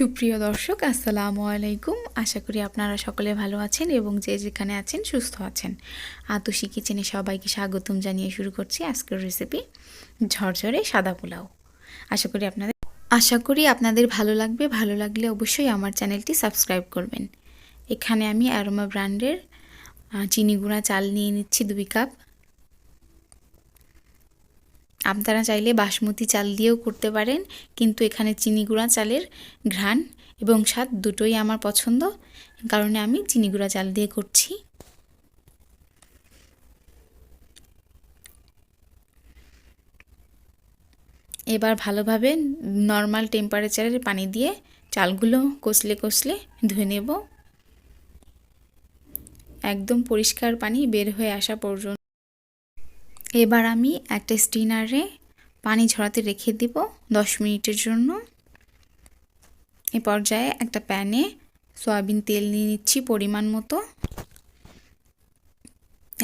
সুপ্রিয় দর্শক, আসসালামু আলাইকুম। আশা করি আপনারা সকলে ভালো আছেন এবং যে যেখানে আছেন সুস্থ আছেন। আতশি কিচেনে সবাইকে স্বাগতম জানিয়ে শুরু করছি আজকের রেসিপি ঝরঝরে সাদা পোলাও। আশা করি আপনাদের ভালো লাগবে। ভালো লাগলে অবশ্যই আমার চ্যানেলটি সাবস্ক্রাইব করবেন। এখানে আমি অ্যারোমা ব্র্যান্ডের চিনি গুঁড়া চাল নিয়ে নিচ্ছি 2 কাপ। আপনারা চাইলে বাসমতি চাল দিয়েও করতে পারেন, কিন্তু এখানে চিনি গুঁড়া চালের ঘ্রাণ এবং স্বাদ দুটোই আমার পছন্দ, কারণে আমি চিনি গুঁড়া চাল দিয়ে করছি। এবার ভালোভাবে নর্মাল টেম্পারেচারের পানি দিয়ে চালগুলো কষলে কষলে ধুয়ে নেব, একদম পরিষ্কার পানি বের হয়ে আসা পর্যন্ত। এবার আমি একটা স্ট্রেনারে পানি ঝরাতে রেখে দিব 10 মিনিটের জন্য। এ পর্যায়ে একটা প্যানে সয়াবিন তেল নিয়ে নিচ্ছি পরিমাণ মতো।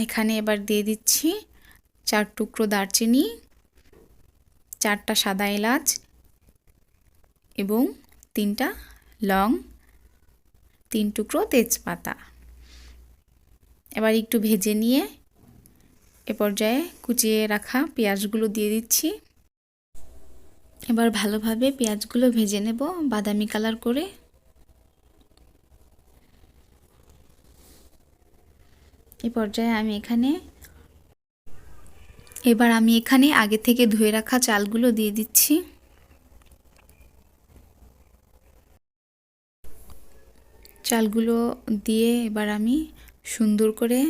এখানে এবার দিয়ে দিচ্ছি 4 টুকরো দারচিনি, 4টা সাদা এলাচ এবং 3টা লং, 3 টুকরো তেজপাতা। এবার একটু ভেজে নিয়ে এ পর্যায়ে কুচিয়ে রাখা পেঁয়াজগুলো দিয়ে দিচ্ছি। এবার ভালোভাবে পেঁয়াজগুলো ভেজে নেব বাদামি কালার করে। এই পর্যায়ে আমি এখানে আগে থেকে ধুয়ে রাখা চালগুলো দিয়ে দিচ্ছি। চালগুলো দিয়ে এবার আমি সুন্দর করে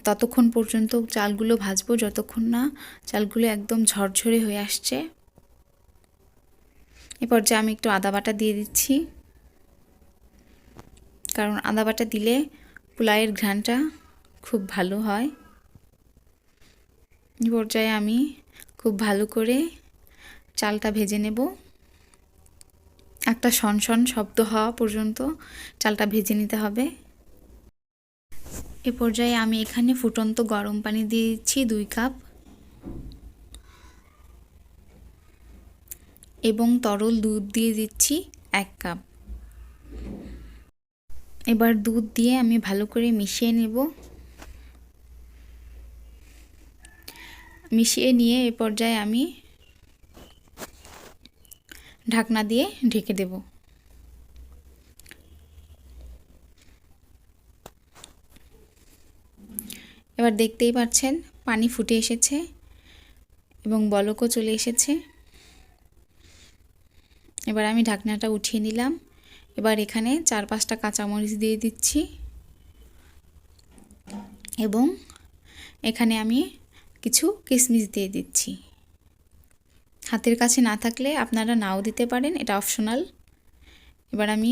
ততক্ষণ পর্যন্ত চালগুলো ভাজবো যতক্ষণ না চালগুলো একদম ঝরঝরে হয়ে আসছে। এ পর্যায়ে আমি একটু আদা বাটা দিয়ে দিচ্ছি, কারণ আদা বাটা দিলে পোলাওয়ের ঘ্রাণটা খুব ভালো হয়। এই পর্যায়ে আমি খুব ভালো করে চালটা ভেজে নেব, একটা শনশন শব্দ হওয়া পর্যন্ত চালটা ভেজে নিতে হবে। এ পর্যায়ে আমি এখানে ফুটন্ত গরম পানি দিয়ে দিচ্ছি 2 কাপ এবং তরল দুধ দিয়ে দিচ্ছি 1 কাপ। এবার দুধ দিয়ে আমি ভালো করে মিশিয়ে নেব। মিশিয়ে নিয়ে এ পর্যায়ে আমি ঢাকনা দিয়ে ঢেকে দেব। এবার দেখতেই পাচ্ছেন পানি ফুটে এসেছে এবং বলকও চলে এসেছে। এবার আমি ঢাকনাটা উঠিয়ে নিলাম। এবার এখানে 4-5টা কাঁচামরিচ দিয়ে দিচ্ছি এবং এখানে আমি কিছু কিশমিশ দিয়ে দিচ্ছি। হাতের কাছে না থাকলে আপনারা নাও দিতে পারেন, এটা অপশনাল। এবার আমি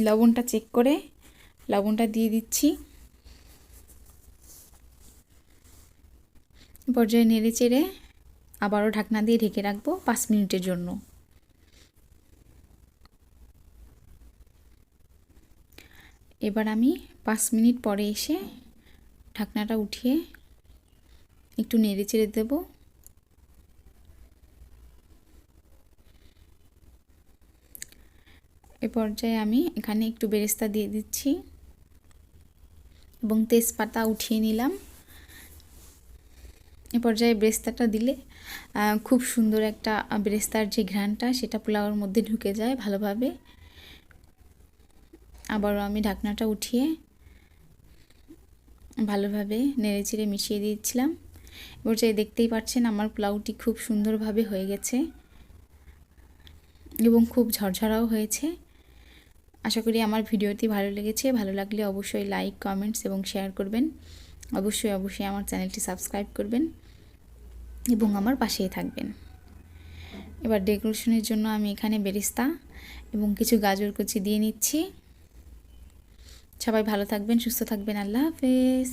লবণটা চেক করে লবণটা দিয়ে দিচ্ছি। পর্যায়ে নেড়ে চেড়ে আবারও ঢাকনা দিয়ে ঢেকে রাখবো 5 মিনিটের জন্য। এবার আমি 5 মিনিট পরে এসে ঢাকনাটা উঠিয়ে একটু নেড়ে চেড়ে দেব। এ পর্যায়ে আমি এখানে একটু বেরেস্তা দিয়ে দিচ্ছি এবং তেজপাতা উঠিয়ে নিলাম। এ পর্যায়ে বেরেস্তাটা দিলে খুব সুন্দর একটা বেরেস্তার যে ঘ্রাণটা সেটা পোলাওর মধ্যে ঢুকে যায় ভালোভাবে। আবারও আমি ঢাকনাটা উঠিয়ে ভালোভাবে নেড়েচেড়ে মিশিয়ে দিয়েছিলাম। এ পর্যায়ে দেখতেই পাচ্ছেন আমার পোলাওটি খুব সুন্দরভাবে হয়ে গেছে এবং খুব ঝরঝরাও হয়েছে। আশা করি আমার ভিডিওটি ভালো লেগেছে। ভালো লাগলে অবশ্যই লাইক, কমেন্টস এবং শেয়ার করবেন। অবশ্যই আমার চ্যানেলটি সাবস্ক্রাইব করবেন এবং আমার পাশেই থাকবেন। এবার ডেকোরেশনের জন্য আমি এখানে বেরেস্তা এবং কিছু গাজর কুচি দিয়ে নিচ্ছি। সবাই ভালো থাকবেন, সুস্থ থাকবেন। আল্লাহ হাফেজ।